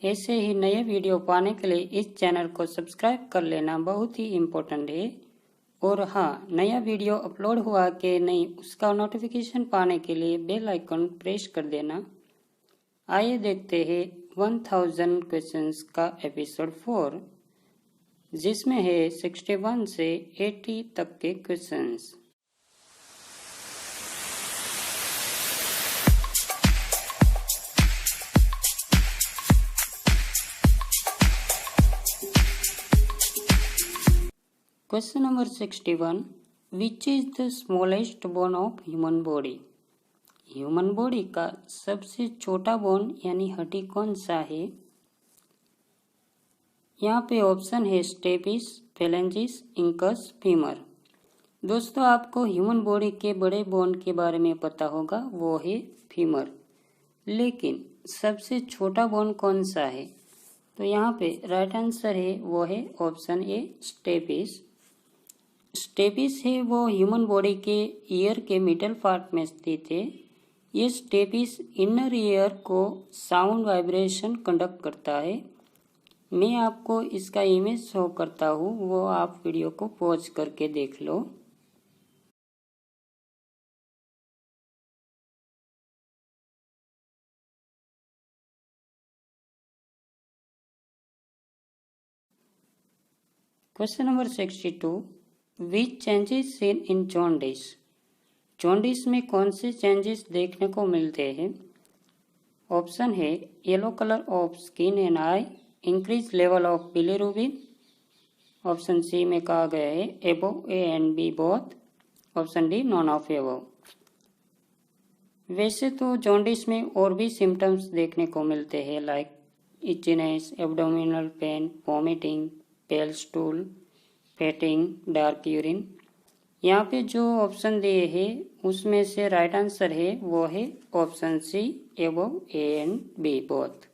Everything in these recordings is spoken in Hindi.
ऐसे ही नए वीडियो पाने के लिए इस चैनल को सब्सक्राइब कर लेना बहुत ही इम्पोर्टेंट है। और हाँ, नया वीडियो अपलोड हुआ कि नहीं उसका नोटिफिकेशन पाने के लिए बेल आइकन प्रेस कर देना। आइए देखते हैं 1000 क्वेश्चंस का एपिसोड 4, जिसमें है 61 से 80 तक के questions. Question number 61, which is the smallest bone of human body? Human body का सबसे छोटा बोन यानी हड्डी कौन सा है? यहाँ पे ऑप्शन है स्टेपिस, फेलेंजिस, इंकस, फीमर। दोस्तों, आपको ह्यूमन बॉडी के बड़े बोन के बारे में पता होगा, वो है फीमर। लेकिन सबसे छोटा बोन कौन सा है? तो यहाँ पे राइट आंसर है वो है ऑप्शन ए स्टेपिस। स्टेपिस है वो ह्यूमन बॉडी के ईयर के मिडल पार्ट में स्थित है। ये स्टेपिस इनर ईयर को साउंड वाइब्रेशन कंडक्ट करता है। मैं आपको इसका इमेज शो करता हूँ, वो आप वीडियो को पॉज करके देख लो। Question number 62, which changes seen in jaundice? Jaundice में कौन से चेंजेस देखने को मिलते हैं? ऑप्शन है yellow colour of skin and eye, increase level of bilirubin. Option C में कहा गया है above A and B both. Option D none of above. वैसे तो जॉन्डिस में और भी सिम्टम्स देखने को मिलते हैं, like itchiness, abdominal pain, vomiting, pale stool, fainting, dark urine. यहाँ पे जो ऑप्शन दिए हैं उसमें से राइट आंसर है वो है option C above A and B both.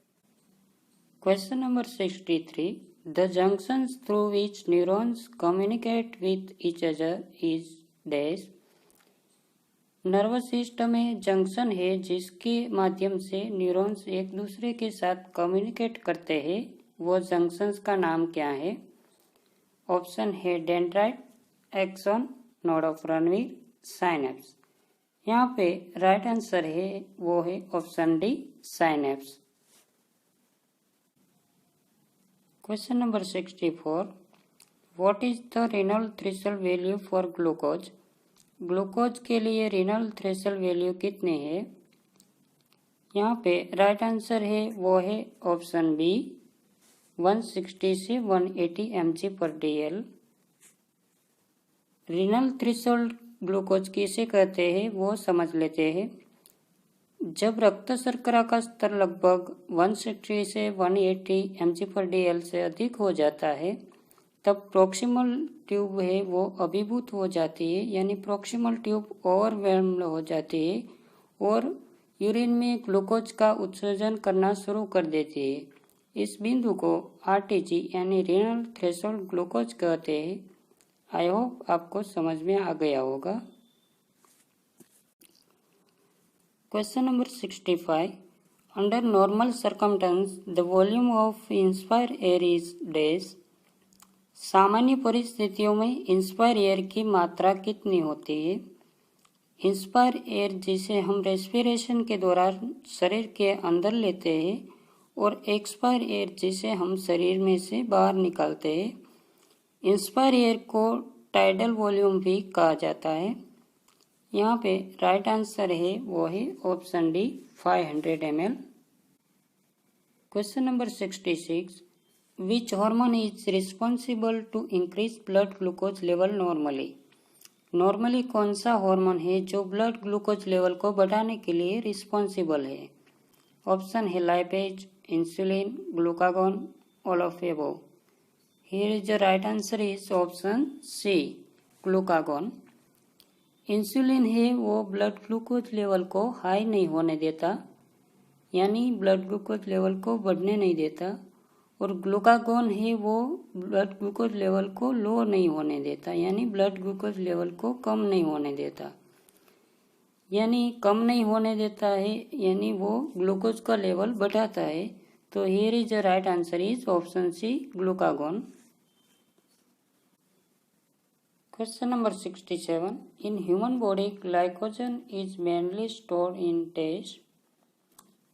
Question number 63, the junctions through which neurons communicate with each other is dash? Nervous system में जंक्शन है जिसके माध्यम से न्यूरॉन्स एक दूसरे के साथ कम्युनिकेट करते हैं, वो जंक्शंस का नाम क्या है? ऑप्शन है dendrite, axon, node of Ranvier, synapse. यहाँ पे राइट आंसर है वो है option D synapse. Question number 64, what is the renal threshold value for glucose? Glucose के लिए रेनल थ्रेशोल्ड वैल्यू कितने है? यहाँ पे राइट आंसर है वो है ऑप्शन बी 160 से 180 mg/dl। रीनल थ्रेशोल्ड ग्लूकोज किसे कहते हैं वो समझ लेते हैं। जब रक्त शर्करा का स्तर लगभग 160 से 180 mg/dl से अधिक हो जाता है, तब प्रॉक्सिमल ट्यूब है वो अभिभूत हो जाती है, यानी प्रॉक्सिमल ट्यूब ओवरवेल्म्ड हो जाती है और यूरिन में ग्लूकोज का उत्सर्जन करना शुरू कर देती है। इस बिंदु को आरटीजी यानी रीनल थ्रेशोल्ड ग्लूकोज कहते हैं। आई होप आपको समझ में आ गया होगा। Question number 65, under normal circumstance the volume of inspire air is dash? सामान्य परिस्थितियों में इंस्पायर एयर की मात्रा कितनी होती है? इंस्पायर एयर जिसे हम रेस्पिरेशन के दौरान शरीर के अंदर लेते हैं और एक्सपायर एयर जिसे हम शरीर में से बाहर निकालते हैं। इंस्पायर एयर को टाइडल वॉल्यूम भी कहा जाता है। यहाँ पे राइट आंसर है वो है option D 500 ml। Question number 66, which hormone is responsible to increase blood glucose level normally? Normally कौन सा हार्मोन है जो ब्लड ग्लूकोज लेवल को बढ़ाने के लिए रिस्पॉन्सिबल है? ऑप्शन है lipase, insulin, glucagon, all of above. Here is the right answer is option C glucagon. Insulin है वो ब्लड ग्लूकोज लेवल को हाई नहीं होने देता, यानी ब्लड ग्लूकोज लेवल को बढ़ने नहीं देता, और ग्लूकागॉन है वो ब्लड ग्लूकोज लेवल को लो नहीं होने देता, यानी ब्लड ग्लूकोज लेवल को कम नहीं होने देता। यानी कम नहीं होने देता है, यानी वो ग्लूकोज का लेवल बढ़ाता है, तो here is the right answer is option C, glucagon. Question number 67. In human body, glycogen is mainly stored in test.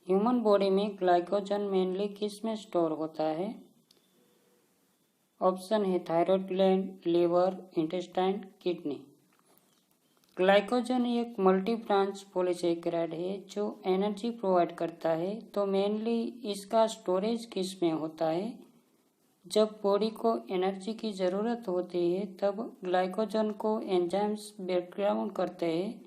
Human body में ग्लाइकोजन मेनली किस में स्टोर होता है? ऑप्शन है thyroid gland, liver, intestine, kidney. Glycogen एक मल्टी ब्रांच पॉलीसेकेराइड है जो एनर्जी प्रोवाइड करता है। तो मेनली इसका स्टोरेज किस में होता है? जब बॉडी को एनर्जी की ज़रूरत होती है तब ग्लाइकोजन को एंजाइम्स ब्रेक डाउन करते हैं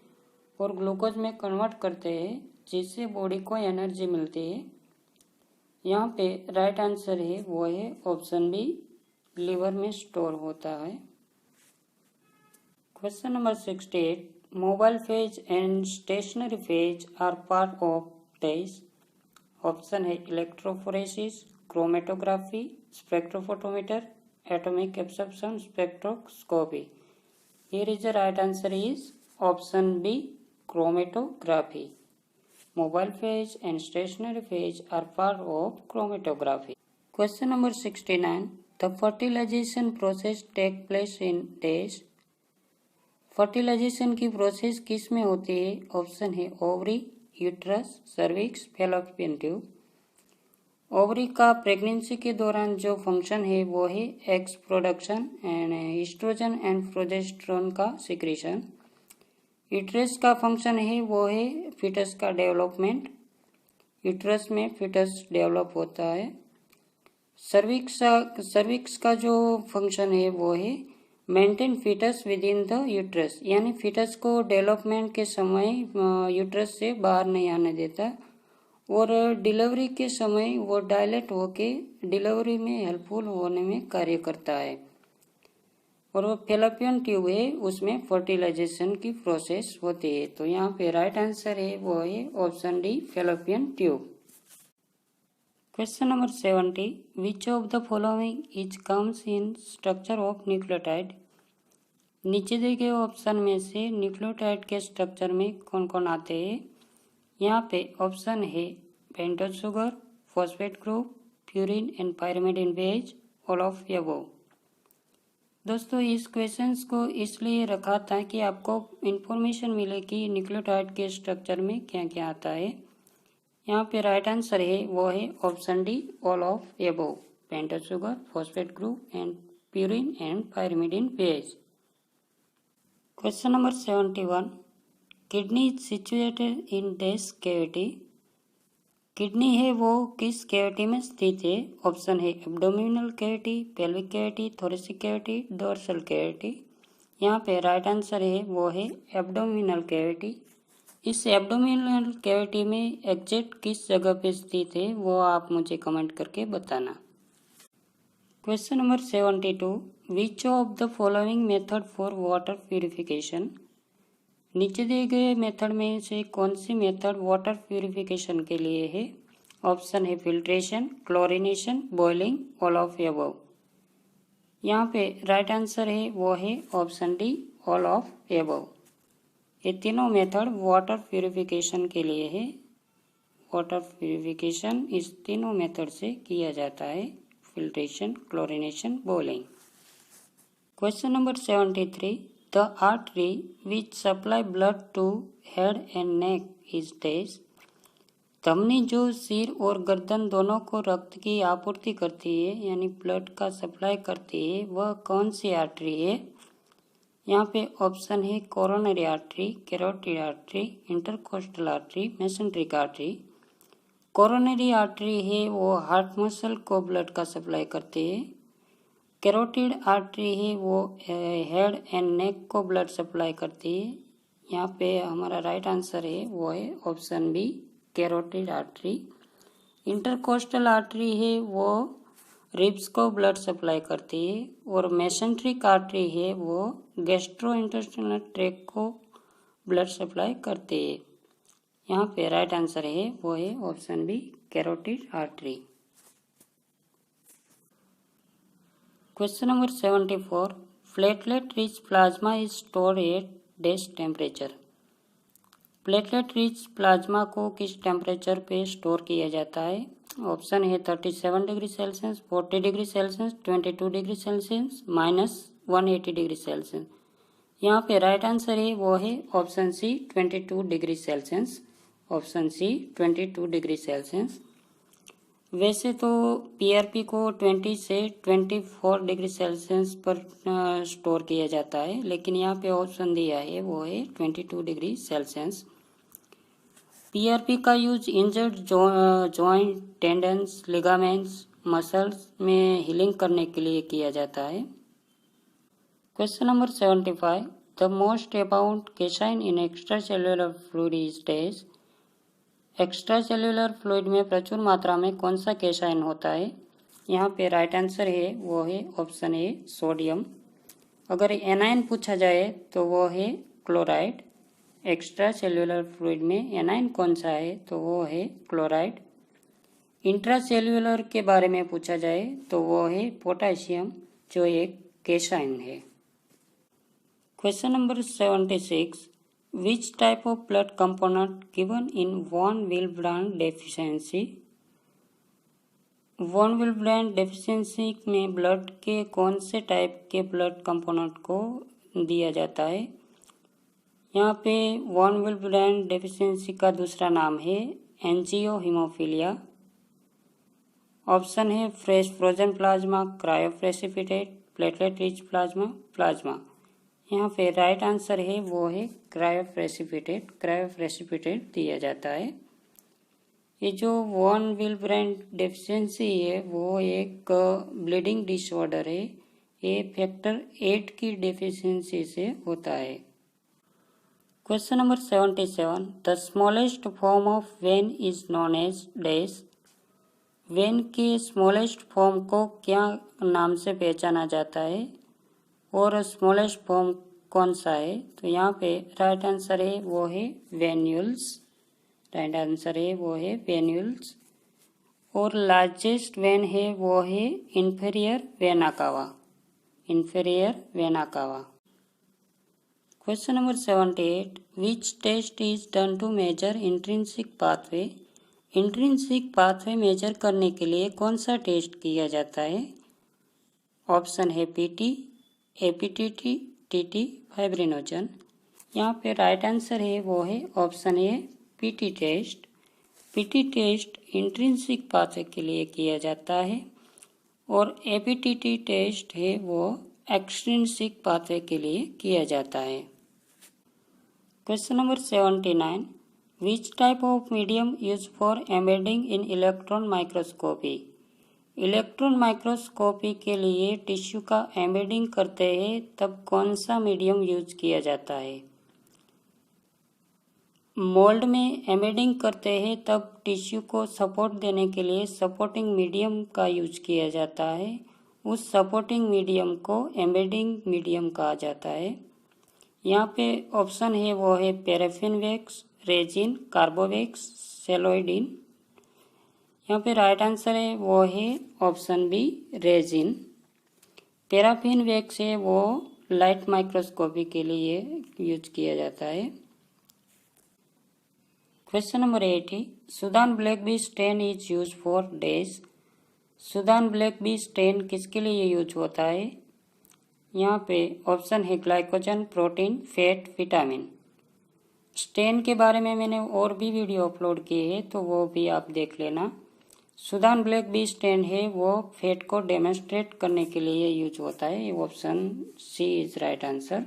और ग्लूकोज में कन्वर्ट करते हैं, जिससे बॉडी को एनर्जी मिलती है। यहाँ पे राइट आंसर है वो है ऑप्शन बी, लीवर में स्टोर होता है। Question number 68. Mobile phase and stationary phase are part of test. Option है electrophoresis, chromatography, spectrophotometer, atomic absorption spectroscopy. Here is the right answer is option B, chromatography. Mobile phase and stationary phase are part of chromatography. Question number 69. The fertilization process take place in test. Fertilisation की प्रोसेस किस में होती है? ऑप्शन है ovary, uterus, cervix, fallopian tube. Ovary का प्रेगनेंसी के दौरान जो फंक्शन है वो है eggs production and oestrogen and progesterone का सिक्रीशन। यूट्रस का फंक्शन है वो है फीटस का डेवलपमेंट। यूट्रस में फीटस डेवलप होता है। सर्विक्स का जो फंक्शन है वो है maintain foetus within the uterus, यानी फीटस को डेवलपमेंट के समय यूट्रस से बाहर नहीं आने देता और डिलीवरी के समय वो डायलेट होके डिलीवरी में हेल्पफुल होने में कार्य करता है। और वो फैलोपियन ट्यूब है, उसमें फर्टिलाइजेशन की प्रोसेस होती है। तो यहाँ पे राइट आंसर है वो है option D, fallopian tube. Question number 70. Which of the following is comes in structure of nucleotide. नीचे दिए गए ऑप्शन में से न्यूक्लियोटाइड के स्ट्रक्चर में कौन कौन आते हैं? यहाँ पे ऑप्शन है pentose sugar, phosphate group, purine and pyrimidine base, all of above. दोस्तों इस क्वेश्चंस को इसलिए रखा था कि आपको इन्फॉर्मेशन मिले कि न्यूक्लियोटाइड के स्ट्रक्चर में क्या क्या आता है। यहाँ पे राइट आंसर है वो है option D, all of above, pentose sugar, phosphate group and purine and pyrimidine base. Question number 71. Kidney is situated in this cavity. Kidney है वो किस कैविटी में स्थित है? ऑप्शन है abdominal cavity, pelvic cavity, thoracic cavity, dorsal cavity. यहाँ पे राइट आंसर है वो है एब्डोमिनल कैविटी। इस एब्डोमिनल कैविटी में एग्जैक्ट किस जगह पे स्थित है वो आप मुझे कमेंट करके बताना। Question number 72. Which of the following method for water purification. नीचे दिए गए मेथड में से कौन सी मेथड वाटर प्यूरिफिकेशन के लिए है? ऑप्शन है filtration, chlorination, boiling, all of above. यहाँ पे राइट आंसर है वो है option D, all of above. ये तीनों मेथड वाटर प्यूरिफिकेशन के लिए है। वाटर प्यूरिफिकेशन इस तीनों मेथड से किया जाता है, filtration, chlorination, boiling. Question number 73. The artery which supply blood to head and neck is this. धमनी जो सिर और गर्दन दोनों को रक्त की आपूर्ति करती है यानी ब्लड का सप्लाई करती है, वह कौन सी आर्टरी है? यहाँ पे ऑप्शन है coronary artery, carotid artery, intercostal artery, mesenteric artery. Coronary artery है वो हार्ट मसल को ब्लड का सप्लाई करती है। कैरोटिड आर्टरी है वो हेड एंड नेक को ब्लड सप्लाई करती है। यहाँ पे हमारा राइट आंसर है वो है option B, carotid artery. Intercostal artery है वो रिब्स को ब्लड सप्लाई करती है और मेसेंट्रिक आर्टरी है वो गैस्ट्रोइंटेस्टाइनल ट्रैक्ट को ब्लड सप्लाई करती है। यहाँ पे राइट आंसर है वो है option B, carotid artery. Question number 74. Platelet rich plasma is stored at dash temperature. Platelet rich plasma को किस टेम्परेचर पे स्टोर किया जाता है? ऑप्शन है 37 degree Celsius, 40 degree Celsius, 22 degree Celsius, -180 degree Celsius. यहाँ पे राइट आंसर है वो है option C 22 degree Celsius. Option C 22 degree Celsius. वैसे तो पीआरपी को 20 से 24 डिग्री सेल्सियस पर स्टोर किया जाता है, लेकिन यहाँ पे ऑप्शन दिया है वो है 22 डिग्री सेल्सियस। पीआरपी का use injured joint, tendons, ligaments, muscles में हीलिंग करने के लिए किया जाता है। Question number 75, the most abundant cation in extracellular fluid is dash. Extracellular fluid में प्रचुर मात्रा में कौन सा केसाइन होता है? यहाँ पे राइट आंसर है वो है ऑप्शन ए सोडियम। अगर एनाइन पूछा जाए तो वो है क्लोराइड। एक्स्ट्रासेल्युलर फ्लूइड में एनाइन कौन सा है तो वो है क्लोराइड। इंट्रासेल्युलर के बारे में पूछा जाए तो वो है पोटेशियम, जो एक केसाइन है। Question number 76, Which type of blood component given in von Willebrand deficiency? von Willebrand deficiency में ब्लड के कौन से टाइप के ब्लड कंपोनेंट को दिया जाता है? यहाँ पे von Willebrand deficiency का दूसरा नाम है एंजियोहीमोफीलिया। ऑप्शन है fresh frozen plasma, cryoprecipitate, platelet rich plasma. यहाँ पे राइट आंसर है वो है क्रायोप्रेसिपिटेट। क्रायोप्रेसिपिटेट दिया जाता है। ये जो वॉन विलेब्रेंड डेफिशिएंसी है वो एक ब्लीडिंग डिसऑर्डर है। ये फैक्टर 8 की डेफिशिएंसी से होता है। Question number 77, the smallest form of vein is known as dash. Vein के स्मॉलेस्ट फॉर्म को क्या नाम से पहचाना जाता है और स्मॉलेस्ट फॉर्म कौन सा है? तो यहाँ पे राइट आंसर है वो है वेन्यूल्स। राइट आंसर है वो है वेन्यूल्स। और लार्जेस्ट वेन है वो है inferior vena cava. Inferior vena cava. Question number 78, which test is done to measure intrinsic pathway. Intrinsic pathway measure करने के लिए कौन सा टेस्ट किया जाता है? ऑप्शन है पीटी, एपीटीटी, टीटी, फाइब्रिनोजन। यहाँ पे राइट आंसर है वो है option A PT test. PT test intrinsic pathway के लिए किया जाता है और एपीटीटी टेस्ट है वो एक्सट्रिंसिक पाथवे के लिए किया जाता है। Question number 79, which type of medium use for embedding in electron microscopy. Electron microscopy के लिए टिश्यू का एम्बेडिंग करते हैं तब कौन सा मीडियम यूज किया जाता है? मोल्ड में एम्बेडिंग करते हैं तब टिश्यू को सपोर्ट देने के लिए सपोर्टिंग मीडियम का यूज किया जाता है। उस सपोर्टिंग मीडियम को एम्बेडिंग मीडियम कहा जाता है। यहाँ पे ऑप्शन है वो है paraffin wax, resin, carbowax, celloidin. यहाँ पे राइट आंसर है वो है option B resin. Paraffin wax है वो लाइट माइक्रोस्कोपी के लिए यूज किया जाता है। Question number 80, Sudan black B stain is use for dash. Sudan black B stain किसके लिए यूज होता है? यहाँ पे ऑप्शन है glycogen, protein, fat, vitamin. Stain के बारे में मैंने और भी वीडियो अपलोड किए हैं तो वो भी आप देख लेना। सुदान ब्लैक बी स्टेन है वो फैट को डेमोन्स्ट्रेट करने के लिए यूज होता है। Option C is right answer.